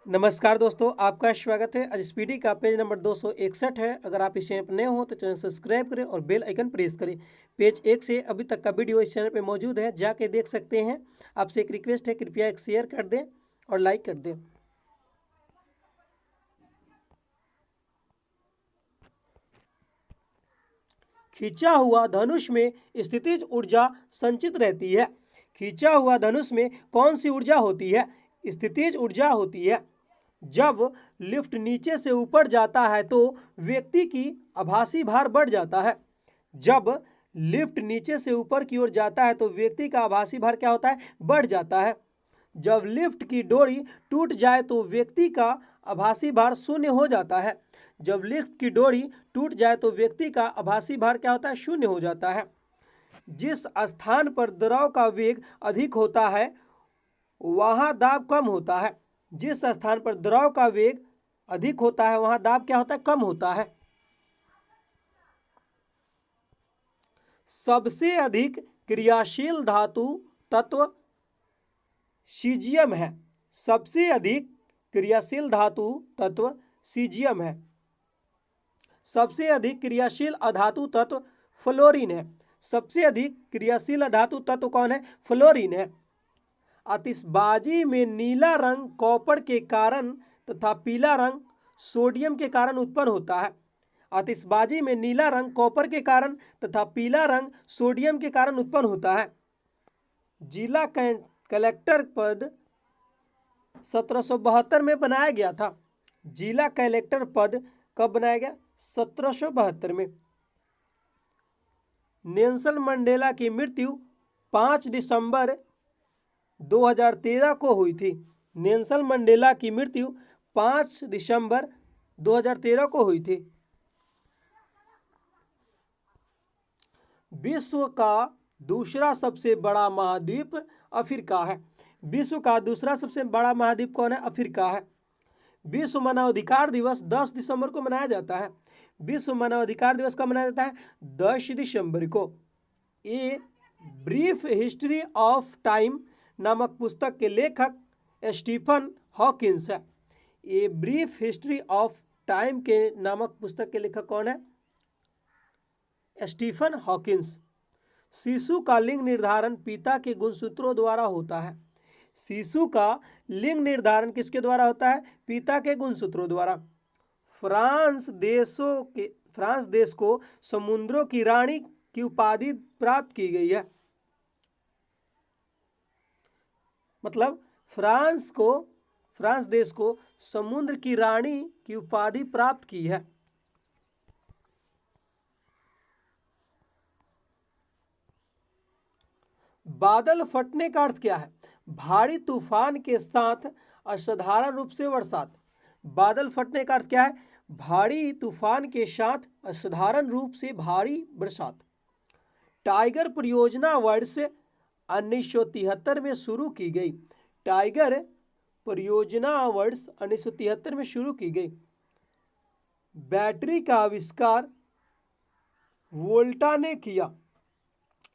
नमस्कार दोस्तों, आपका स्वागत है। आज स्पीडी का पेज नंबर 261 है। अगर आप इस चैनल पर नए हो तो चैनल सब्सक्राइब करें और बेल आइकन प्रेस करें। पेज 1 से अभी तक का वीडियो इस चैनल पे मौजूद है, जाके देख सकते हैं। आपसे एक रिक्वेस्ट है, कृपया एक शेयर कर दें और लाइक कर दें। खींचा हुआ धनुष में स्थितिज ऊर्जा संचित रहती है। खींचा हुआ धनुष में कौन सी ऊर्जा होती है? स्थितिज ऊर्जा होती है। जब लिफ्ट नीचे से ऊपर जाता है तो व्यक्ति की आभासी भार बढ़ जाता है। जब लिफ्ट नीचे से ऊपर की ओर जाता है तो व्यक्ति का आभासी भार क्या होता है? बढ़ जाता है। जब लिफ्ट की डोरी टूट जाए तो व्यक्ति का आभासी भार शून्य हो जाता है। जब लिफ्ट की डोरी टूट जाए तो व्यक्ति का आभासी भार क्या होता है? शून्य हो जाता है। जिस स्थान पर द्रव का वेग अधिक होता है वहां दाब कम होता है। जिस स्थान पर द्रव का वेग अधिक होता है वहां दाब क्या होता है? कम होता है। सबसे अधिक क्रियाशील धातु तत्व सीजियम है। सबसे अधिक क्रियाशील धातु तत्व सीजियम है। सबसे अधिक क्रियाशील अधातु तत्व फ्लोरीन है। सबसे अधिक क्रियाशील अधातु तत्व कौन है? फ्लोरीन है। आतिशबाजी में नीला रंग कॉपर के कारण तथा पीला रंग सोडियम के कारण उत्पन्न होता है। आतिशबाजी में नीला रंग कॉपर के कारण तथा पीला रंग सोडियम के कारण उत्पन्न होता है। जिला कलेक्टर पद 1772 में बनाया गया था। जिला कलेक्टर पद कब बनाया गया? 1772 में। नेल्सन मंडेला की मृत्यु 5 दिसंबर 2013 को हुई थी। नेल्सन मंडेला की मृत्यु 5 दिसंबर 2013 को हुई थी। विश्व का दूसरा सबसे बड़ा महाद्वीप अफ्रीका है। विश्व का दूसरा सबसे बड़ा महाद्वीप कौन है? अफ्रीका है। विश्व मानवाधिकार दिवस 10 दिसंबर को मनाया जाता है। विश्व मानवाधिकार दिवस कब मनाया जाता है? 10 दिसंबर को। A brief history of time नामक पुस्तक के लेखक स्टीफन हॉकिंस है। A brief history of time के नामक पुस्तक के लेखक कौन है? Stephen Hawkins. शिशु का लिंग निर्धारण पिता के गुणसूत्रों द्वारा होता है। शिशु का लिंग निर्धारण किसके द्वारा होता है? पिता के गुणसूत्रों द्वारा। फ्रांस देश को समुद्रों की रानी की उपाधि प्राप्त की गई है। मतलब फ्रांस देश को समुद्र की रानी की उपाधि प्राप्त की है। बादल फटने का अर्थ क्या है? भारी तूफान के साथ असाधारण रूप से बरसात। बादल फटने का अर्थ क्या है? भारी तूफान के साथ असाधारण रूप से भारी बरसात। टाइगर परियोजना वर्ष 1973 में शुरू की गई। टाइगर परियोजना वर्ष 1973 में शुरू की गई। बैटरी का आविष्कार वोल्टा ने किया।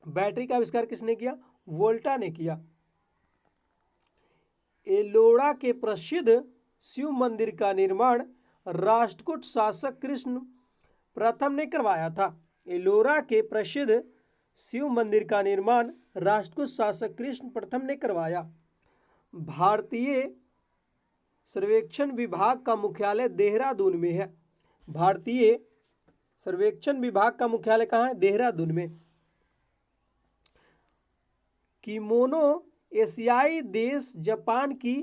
बैटरी का आविष्कार किसने किया? वोल्टा ने किया। एलोरा के प्रसिद्ध शिव मंदिर का निर्माण राष्ट्रकूट शासक कृष्ण प्रथम ने करवाया था। एलोरा के प्रसिद्ध शिव मंदिर का निर्माण राष्ट्रकूट शासक कृष्ण प्रथम ने करवाया। भारतीय सर्वेक्षण विभाग का मुख्यालय देहरादून में है। भारतीय सर्वेक्षण विभाग का मुख्यालय कहाँ है? देहरादून में। किमोनो एशियाई देश जापान की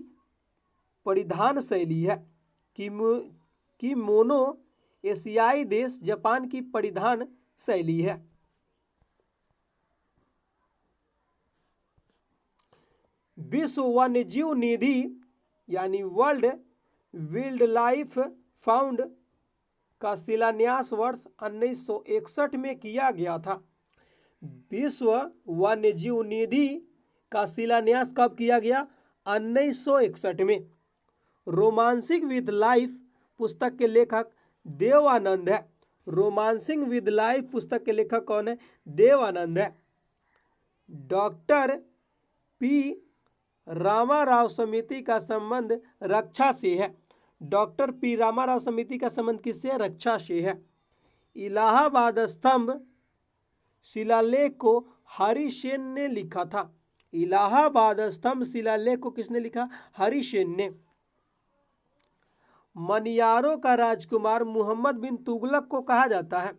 परिधान शैली है। किमोनो एशियाई देश जापान की परिधान शैली है। विश्व वन्यजीव निधि यानी वर्ल्ड वाइल्ड लाइफ फंड का शिलान्यास वर्ष 1961 में किया गया था। विश्व वन्यजीव निधि का शिलान्यास कब किया गया? 1961 में। रोमांसिंग विद लाइफ पुस्तक के लेखक देवानंद है। रोमांसिंग विद लाइफ पुस्तक के लेखक कौन है? देवानंद है। डॉक्टर पी रामाराव समिति का संबंध रक्षा से है। डॉक्टर पी रामाराव समिति का संबंध किससे है? रक्षा से है। इलाहाबाद स्तंभ शिलालेख को हरिसेन ने लिखा था। इलाहाबाद स्तंभ शिलालेख को किसने लिखा? हरिसेन ने। मनियारों का राजकुमार मोहम्मद बिन तुगलक को कहा जाता है।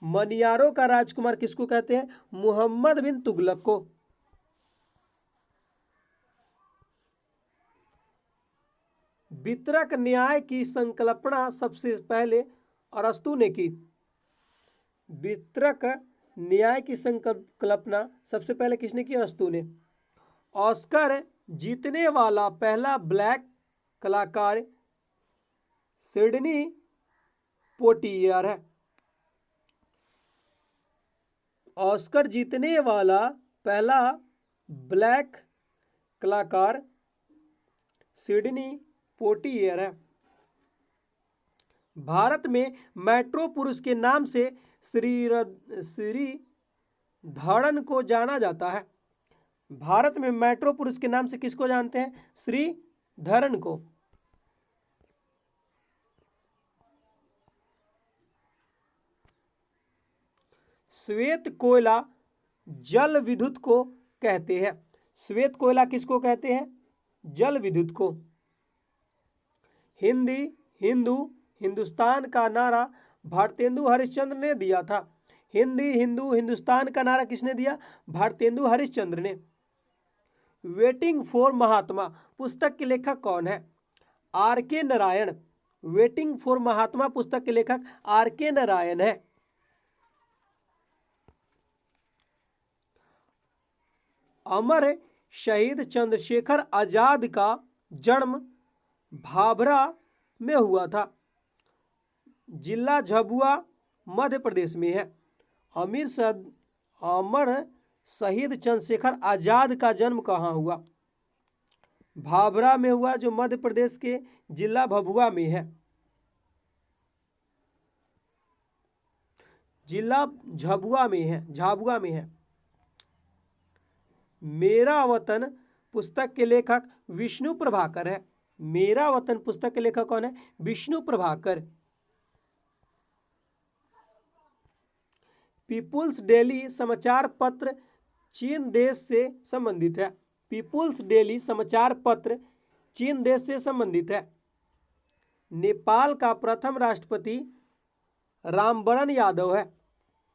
मनियारों का राजकुमार किसको कहते हैं? मोहम्मद बिन तुगलक को। वितरक न्याय की संकल्पना सबसे पहले अरस्तु ने की। वितरक न्याय की संकल्पना सबसे पहले किसने की? अरस्तु ने। ऑस्कर जीतने वाला पहला ब्लैक कलाकार सिडनी पोटियर है। ऑस्कर जीतने वाला पहला ब्लैक कलाकार सिडनी पोटियर है। भारत में मेट्रो पुरुष के नाम से श्रीधरन को जाना जाता है। भारत में मेट्रो पुरुष के नाम से किसको जानते हैं? श्रीधरन को। श्वेत कोयला जल विद्युत को कहते हैं। श्वेत कोयला किसको कहते हैं? जल विद्युत को। हिंदी हिंदू हिंदुस्तान का नारा भारतेंदु हरिश्चंद्र ने दिया था। हिंदी हिंदू हिंदुस्तान का नारा किसने दिया? भारतेंदु हरिश्चंद्र ने। वेटिंग फॉर महात्मा पुस्तक के लेखक कौन है? आर के नारायण। वेटिंग फॉर महात्मा पुस्तक के लेखक आर के नारायण है। अमर शहीद चंद्रशेखर आजाद का जन्म भाभरा में हुआ था। जिला झाबुआ मध्य प्रदेश में है। अमर शहीद चंद्रशेखर आजाद का जन्म कहाँ हुआ? भाभरा में हुआ, जो मध्य प्रदेश के जिला भभुआ में है। जिला झाबुआ में है, झाबुआ में है। मेरा वतन पुस्तक के लेखक विष्णु प्रभाकर है। मेरा वतन पुस्तक के लेखक कौन है? विष्णु प्रभाकर। पीपुल्स डेली समाचार पत्र चीन देश से संबंधित है। पीपुल्स डेली समाचार पत्र चीन देश से संबंधित है। नेपाल का प्रथम राष्ट्रपति रामवरण यादव है।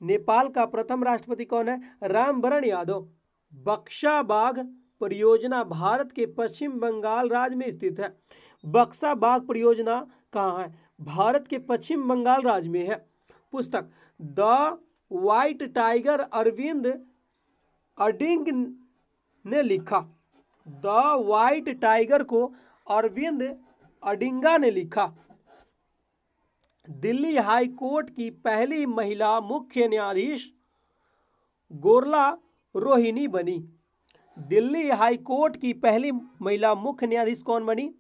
नेपाल का प्रथम राष्ट्रपति कौन है? रामवरण यादव। बक्सा बाघ परियोजना भारत के पश्चिम बंगाल राज्य में स्थित है। बक्सा बाघ परियोजना कहाँ है? भारत के पश्चिम बंगाल राज्य में है। पुस्तक the white tiger Aravind Adiga ने लिखा। द व्हाइट टाइगर को अरविंद अडिंगा ने लिखा। दिल्ली हाई कोर्ट की पहली महिला मुख्य न्यायाधीश गोरला रोहिणी बनी। दिल्ली हाई कोर्ट की पहली महिला मुख्य न्यायाधीश कौन बनी?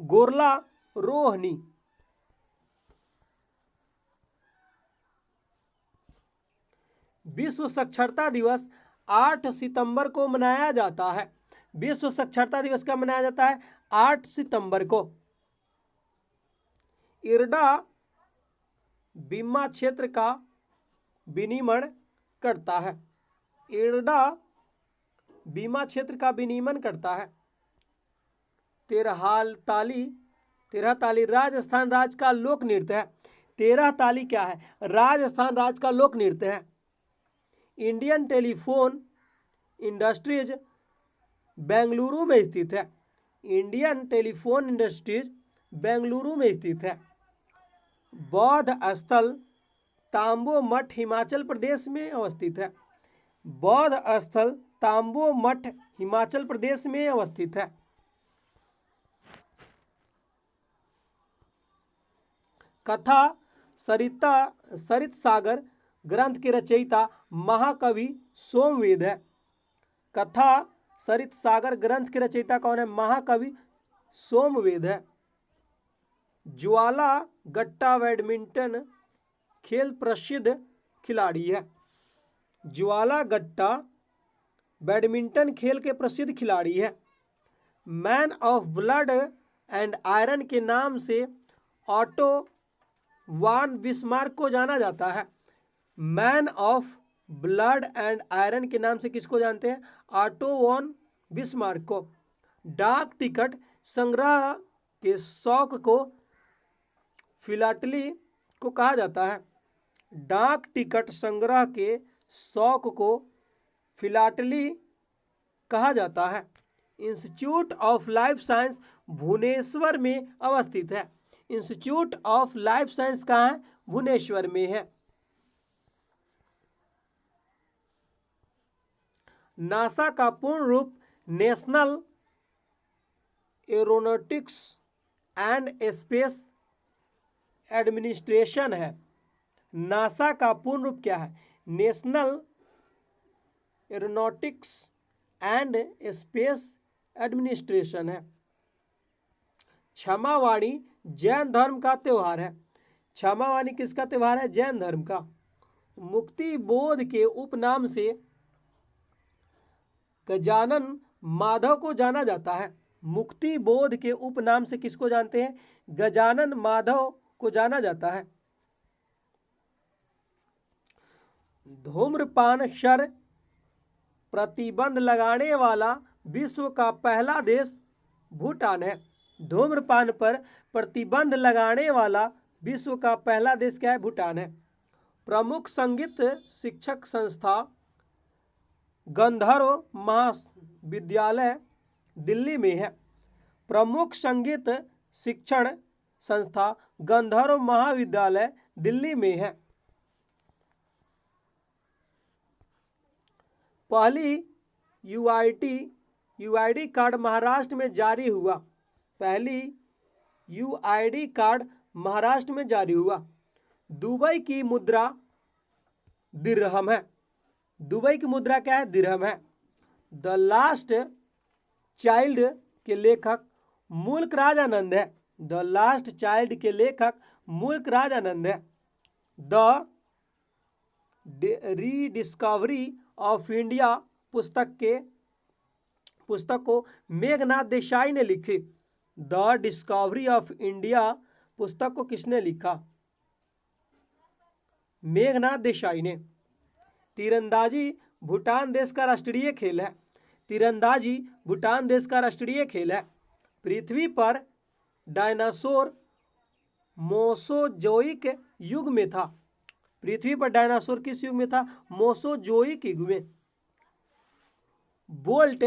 गोरला रोहिणी। विश्व साक्षरता दिवस 8 सितंबर को मनाया जाता है। विश्व साक्षरता दिवस कब मनाया जाता है? 8 सितंबर को। इरडा बीमा क्षेत्र का विनियमन करता है। इरडा बीमा क्षेत्र का विनियमन करता है। तेरह ताली राजस्थान राज्य का लोक नृत्य है। तेरह ताली क्या है? राजस्थान राज्य का लोक नृत्य है। इंडियन टेलीफोन इंडस्ट्रीज बेंगलुरु में स्थित है। इंडियन टेलीफोन इंडस्ट्रीज बेंगलुरु में स्थित है। बौद्ध स्थल तांबो मठ हिमाचल प्रदेश में अवस्थित है। बौद्ध स्थल तांबो मठ हिमाचल प्रदेश में अवस्थित है। कथा सरित सागर ग्रंथ के रचयिता महाकवि सोमवेद है। कथा सरित सागर ग्रंथ के रचयिता कौन है? महाकवि सोमवेद है। ज्वाला गट्टा बैडमिंटन खेल प्रसिद्ध खिलाड़ी है। ज्वाला गट्टा बैडमिंटन खेल के प्रसिद्ध खिलाड़ी है। Man of blood and iron के नाम से ऑटो वान बिस्मार्क को जाना जाता है। Man of blood and iron के नाम से किसको जानते हैं? ऑटो वॉन बिस्मार्क को। डाक टिकट संग्रह के शौक को फिलाटली को कहा जाता है। डाक टिकट संग्रह के शौक को फिलाटली कहा जाता है। Institute of life science Bhubaneswar में अवस्थित है। इंस्टीट्यूट ऑफ लाइफ साइंस कहाँ है? भुवनेश्वर में है। नासा का पूर्ण रूप national aeronautics and space administration है। नासा का पूर्ण रूप क्या है? National aeronautics and space administration है। क्षमावाणी जैन धर्म का त्योहार है। क्षमावाणी किसका त्योहार है? जैन धर्म का। मुक्ति बोध के उपनाम से गजानन माधव को जाना जाता है। मुक्ति बोध के उपनाम से किसको जानते हैं? गजानन माधव को जाना जाता है। धूम्रपान पर प्रतिबंध लगाने वाला विश्व का पहला देश भूटान है। धूम्रपान पर प्रतिबंध लगाने वाला विश्व का पहला देश क्या है? भूटान है। प्रमुख संगीत शिक्षक संस्था गंधर्व महाविद्यालय दिल्ली में है। प्रमुख संगीत शिक्षण संस्था गंधर्व महाविद्यालय दिल्ली में है। पहली यूआईडी कार्ड महाराष्ट्र में जारी हुआ। पहली यूआईडी कार्ड महाराष्ट्र में जारी हुआ। दुबई की मुद्रा दिरहम है। दुबई की मुद्रा क्या है? दिरहम है। द लास्ट चाइल्ड के लेखक मुल्क राज आनंद है। द लास्ट चाइल्ड के लेखक मुल्क राज आनंद है। द रीडिस्कवरी ऑफ इंडिया पुस्तक को मेघनाथ देसाई ने लिखी। द डिस्कवरी ऑफ इंडिया पुस्तक को किसने लिखा? मेघनाथ देसाई ने। तीरंदाजी भूटान देश का राष्ट्रीय खेल है। तीरंदाजी भूटान देश का राष्ट्रीय खेल है। पृथ्वी पर डायनासोर मोसोजोइक युग में था। पृथ्वी पर डायनासोर किस युग में था? मोसोजोइक युग में। Bolt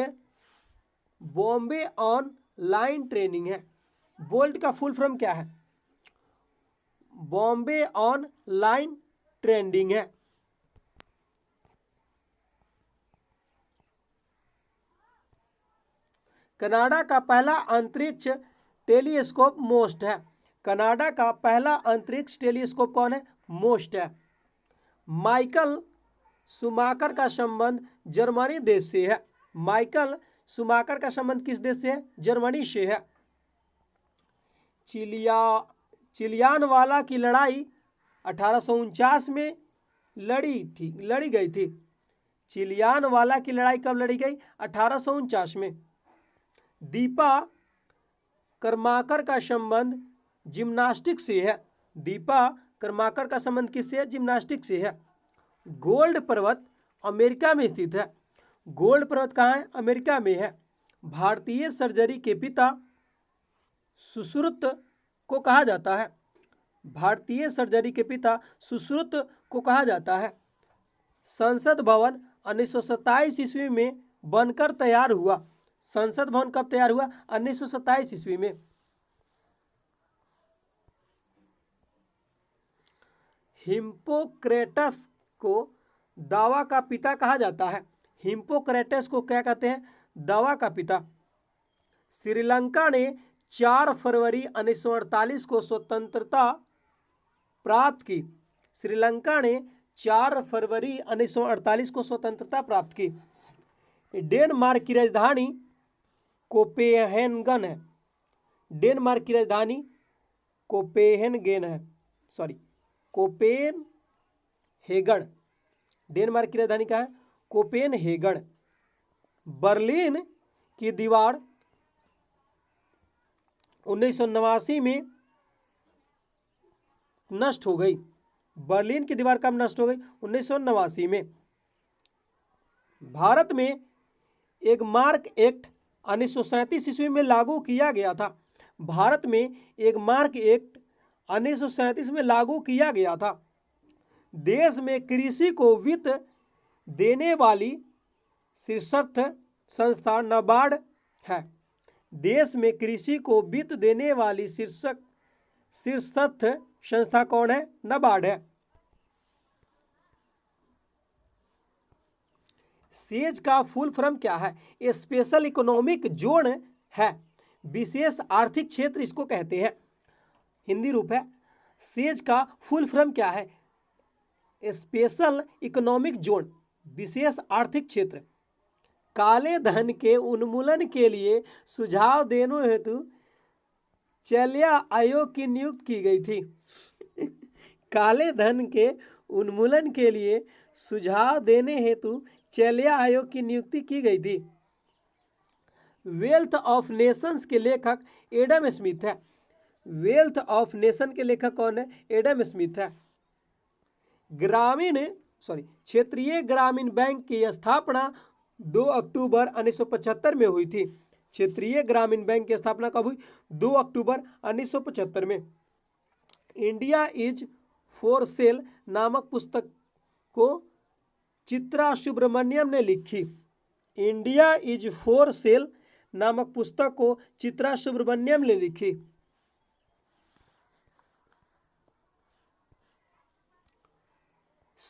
Bombay on line training है। बोल्ट का फुल फॉर्म क्या है? बॉम्बे ऑन लाइन ट्रेंडिंग है। कनाडा का पहला अंतरिक्ष टेलीस्कोप मोस्ट है। कनाडा का पहला अंतरिक्ष टेलीस्कोप कौन है? मोस्ट है। माइकल शुमाकर का संबंध जर्मनी देश से है। माइकल शुमाकर का संबंध किस देश से है? जर्मनी से है। चिलियानवाला की लड़ाई 1849 में लड़ी गई थी। चिलियानवाला की लड़ाई कब लड़ी गई? 1849 में। दीपा कर्माकर का संबंध जिम्नास्टिक से है। दीपा कर्माकर का संबंध किससे है? जिम्नास्टिक से है। गोल्ड पर्वत अमेरिका में स्थित है। गोल्ड पर्वत कहाँ है? अमेरिका में है। भारतीय सर्जरी के पिता सुश्रुत को कहा जाता है। भारतीय सर्जरी के पिता सुश्रुत को कहा जाता है। संसद भवन 1927 ईस्वी में बनकर तैयार हुआ। संसद भवन कब तैयार हुआ? 1927 ईस्वी में। हिप्पोक्रेटस को दावा का पिता कहा जाता है। हिप्पोक्रेटस को क्या कहते हैं? दावा का पिता। श्रीलंका ने 4 फरवरी 1948 को स्वतंत्रता प्राप्त की। श्रीलंका ने 4 फरवरी 1948 को स्वतंत्रता प्राप्त की। डेनमार्क की राजधानी कोपेनहेगन है। डेनमार्क की राजधानी कोपेनहेगन है। कोपेनहेगन। डेनमार्क की राजधानी क्या है? कोपेनहेगन। बर्लिन की दीवार 1989 में नष्ट हो गई। बर्लिन की दीवार कब नष्ट हो गई? 1989 में। भारत में एक मार्क एक्ट 1937 ईस्वी में लागू किया गया था। भारत में एक मार्क एक्ट 1937 में लागू किया गया था। देश में कृषि को वित्त देने वाली शीर्षस्थ संस्था नाबार्ड है। देश में कृषि को वित्त देने वाली शीर्षस्थ संस्था कौन है? नाबार्ड है। सेज का फुल फॉर्म क्या है? स्पेशल इकोनॉमिक जोन है, विशेष आर्थिक क्षेत्र इसको कहते हैं, हिंदी रूप है। सेज का फुल फॉर्म क्या है? स्पेशल इकोनॉमिक जोन, विशेष आर्थिक क्षेत्र। काले धन के उन्मूलन के लिए सुझाव देने हेतु चैलिया आयोग की नियुक्ति की गई थी। काले धन के उन्मूलन के लिए सुझाव देने हेतु चैलिया आयोग की नियुक्ति की गई थी। वेल्थ ऑफ नेशंस के लेखक एडम स्मिथ है। वेल्थ ऑफ नेशन के लेखक कौन है? एडम स्मिथ है। क्षेत्रीय ग्रामीण बैंक की स्थापना 2 अक्टूबर 1975 में हुई थी। क्षेत्रीय ग्रामीण बैंक की स्थापना कब हुई? 2 अक्टूबर 1975 में। इंडिया इज फॉर सेल नामक पुस्तक को चित्रा सुब्रमण्यम ने लिखी। इंडिया इज फॉर सेल नामक पुस्तक को चित्रा सुब्रमण्यम ने लिखी।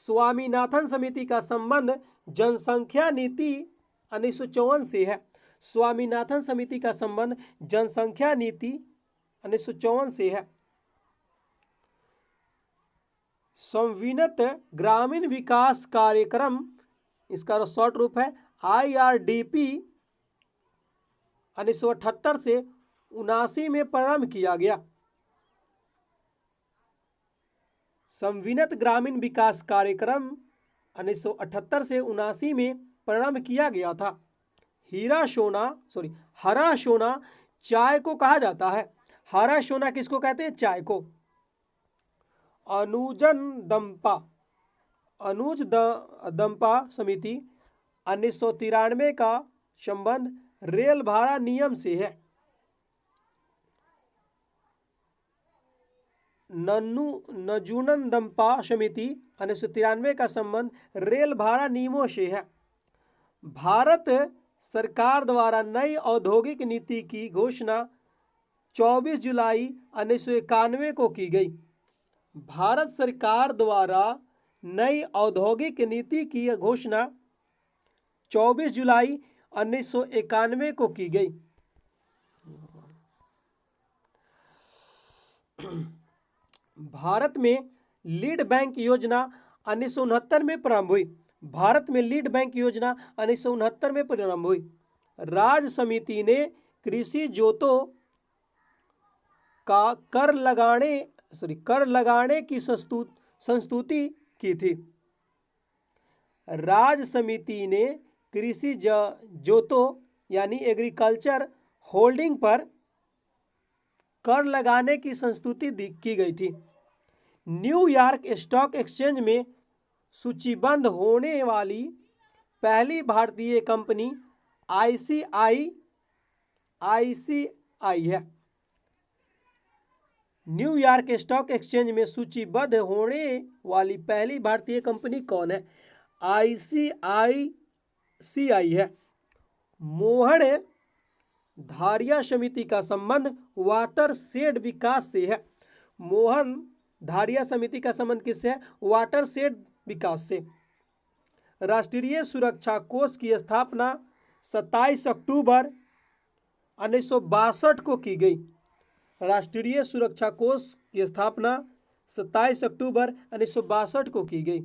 स्वामीनाथन समिति का संबंध जनसंख्या नीति 1954 से है। स्वामीनाथन समिति का संबंध जनसंख्या नीति 1954 से है। समन्वित ग्रामीण विकास कार्यक्रम, इसका शॉर्ट रूप है IRDP, 1978 से 79 में प्रारंभ किया गया। समन्वित ग्रामीण विकास कार्यक्रम 1978 से 79 में प्रारंभ किया गया था। हरा सोना चाय को कहा जाता है। हरा सोना किसको कहते हैं? चाय को। अनुज दंपा समिति 1993 का संबंध रेल भाड़ा नियम से है। नजूनन दंपा समिति 1993 का संबंध रेल भाड़ा नियमों से है। भारत सरकार द्वारा नई औद्योगिक नीति की घोषणा 24 जुलाई 1991 को की गई। भारत सरकार द्वारा नई औद्योगिक नीति की घोषणा 24 जुलाई 1991 को की गई। भारत में लीड बैंक योजना 1969 में प्रारंभ हुई। भारत में लीड बैंक योजना 1969 में प्रारंभ हुई। राज्य समिति ने कृषि जोतों का कर लगाने की संस्तुति की थी। राज्य समिति ने कृषि जोतों यानी एग्रीकल्चर होल्डिंग पर कर लगाने की संस्तुति की गई थी। न्यूयॉर्क स्टॉक एक्सचेंज में सूचीबद्ध होने वाली पहली भारतीय कंपनी ICICI है। न्यूयॉर्क स्टॉक एक्सचेंज में सूचीबद्ध होने वाली पहली भारतीय कंपनी कौन है? ICICI है। मोहन धारिया समिति का संबंध वाटर शेड विकास से है। मोहन धारिया समिति का संबंध किससे है? वाटर शेड विकास से। राष्ट्रीय सुरक्षा कोष की स्थापना 27 अक्टूबर 1962 को की गई। राष्ट्रीय सुरक्षा कोष की स्थापना 27 अक्टूबर 1962 को की गई।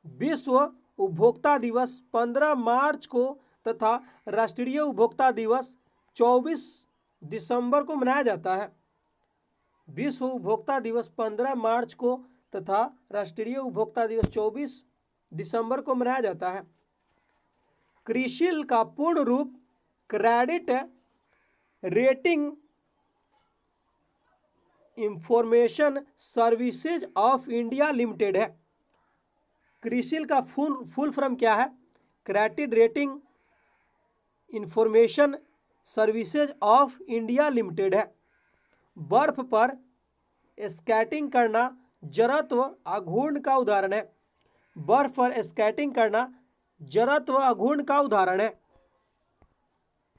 विश्व उपभोक्ता दिवस 15 मार्च को तथा राष्ट्रीय उपभोक्ता दिवस 24 दिसंबर को मनाया जाता है। विश्व उपभोक्ता दिवस 15 मार्च को तथा राष्ट्रीय उपभोक्ता दिवस 24 दिसंबर को मनाया जाता है। क्रिसिल का पूर्ण रूप credit rating information services of India limited है। क्रिसिल का फुल फॉर्म क्या है? Credit rating information services of India limited है। बर्फ पर स्केटिंग करना जड़त्व आघूर्ण का उदाहरण है। बर्फ पर स्केटिंग करना जड़त्व आघूर्ण का उदाहरण है।